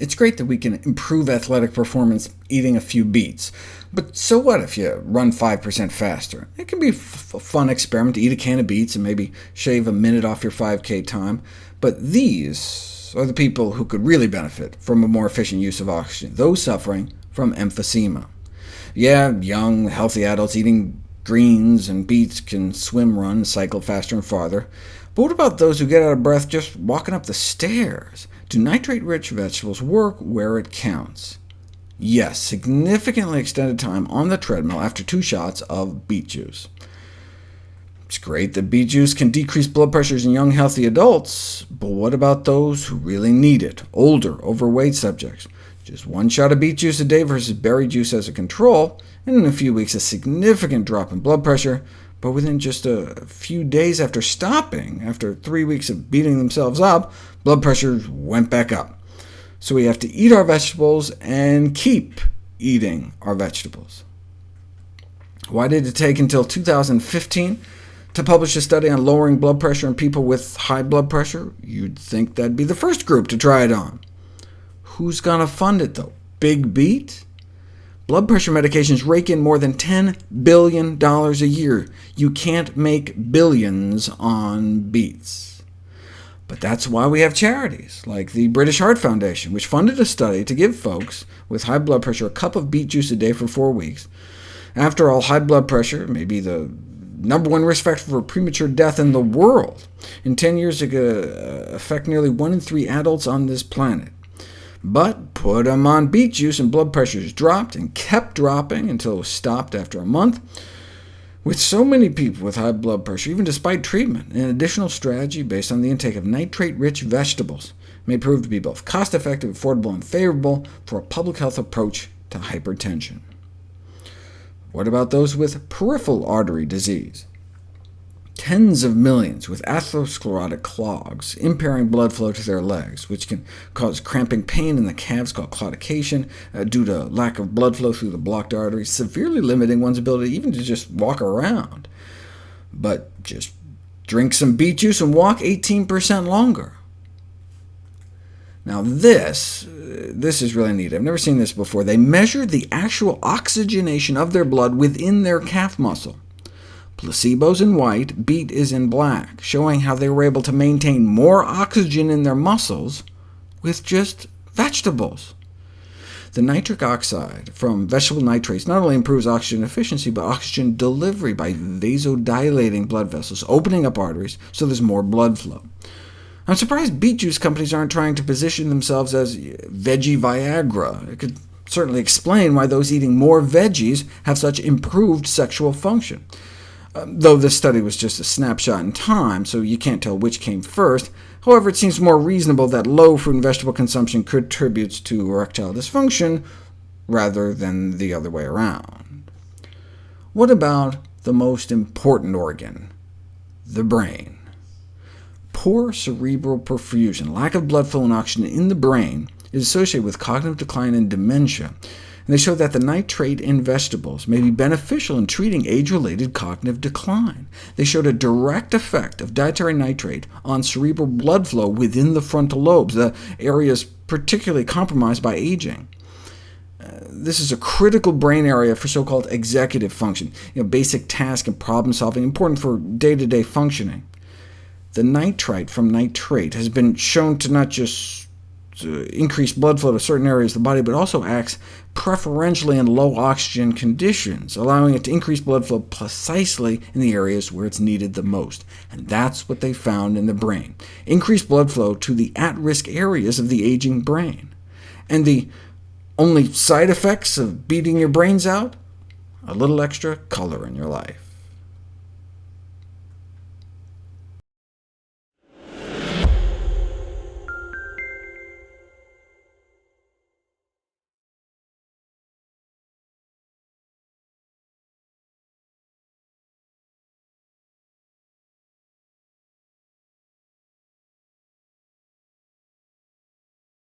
It's great that we can improve athletic performance eating a few beets, but so what if you run 5% faster? It can be a fun experiment to eat a can of beets and maybe shave a minute off your 5K time, but these are the people who could really benefit from a more efficient use of oxygen, those suffering from emphysema. Yeah, young, healthy adults eating greens and beets can swim, run, and cycle faster and farther, but what about those who get out of breath just walking up the stairs? Do nitrate-rich vegetables work where it counts? Yes, significantly extended time on the treadmill after 2 shots of beet juice. It's great that beet juice can decrease blood pressures in young, healthy adults, but what about those who really need it, older, overweight subjects? Just 1 shot of beet juice a day versus berry juice as a control, and in a few weeks a significant drop in blood pressure, but within just a few days after stopping, after 3 weeks of beating themselves up, blood pressure went back up. So we have to eat our vegetables and keep eating our vegetables. Why did it take until 2015 to publish a study on lowering blood pressure in people with high blood pressure? You'd think that'd be the first group to try it on. Who's going to fund it, though? Big Beat? Blood pressure medications rake in more than $10 billion a year. You can't make billions on beets. But that's why we have charities, like the British Heart Foundation, which funded a study to give folks with high blood pressure a cup of beet juice a day for 4 weeks. After all, high blood pressure may be the #1 risk factor for premature death in the world. In 10 years, it could affect nearly 1 in 3 adults on this planet. But put them on beet juice, and blood pressures dropped and kept dropping until it was stopped after a month. With so many people with high blood pressure, even despite treatment, an additional strategy based on the intake of nitrate-rich vegetables may prove to be both cost-effective, affordable, and favorable for a public health approach to hypertension. What about those with peripheral artery disease? Tens of millions with atherosclerotic clogs, impairing blood flow to their legs, which can cause cramping pain in the calves called claudication, due to lack of blood flow through the blocked arteries, severely limiting one's ability even to just walk around. But just drink some beet juice and walk 18% longer. Now this is really neat. I've never seen this before. They measured the actual oxygenation of their blood within their calf muscle. Placebo's in white, beet is in black, showing how they were able to maintain more oxygen in their muscles with just vegetables. The nitric oxide from vegetable nitrates not only improves oxygen efficiency, but oxygen delivery by vasodilating blood vessels, opening up arteries, so there's more blood flow. I'm surprised beet juice companies aren't trying to position themselves as veggie Viagra. It could certainly explain why those eating more veggies have such improved sexual function. Though this study was just a snapshot in time, so you can't tell which came first. However, it seems more reasonable that low fruit and vegetable consumption contributes to erectile dysfunction, rather than the other way around. What about the most important organ, the brain? Poor cerebral perfusion, lack of blood flow and oxygen in the brain, is associated with cognitive decline and dementia, and they show that the nitrate in vegetables may be beneficial in treating age-related cognitive decline. They showed a direct effect of dietary nitrate on cerebral blood flow within the frontal lobes, the areas particularly compromised by aging. This is a critical brain area for so-called executive function, basic task and problem-solving, important for day-to-day functioning. The nitrite from nitrate has been shown to not just increase blood flow to certain areas of the body, but also acts preferentially in low oxygen conditions, allowing it to increase blood flow precisely in the areas where it's needed the most. And that's what they found in the brain. Increased blood flow to the at-risk areas of the aging brain. And the only side effects of beating your brains out? A little extra color in your life.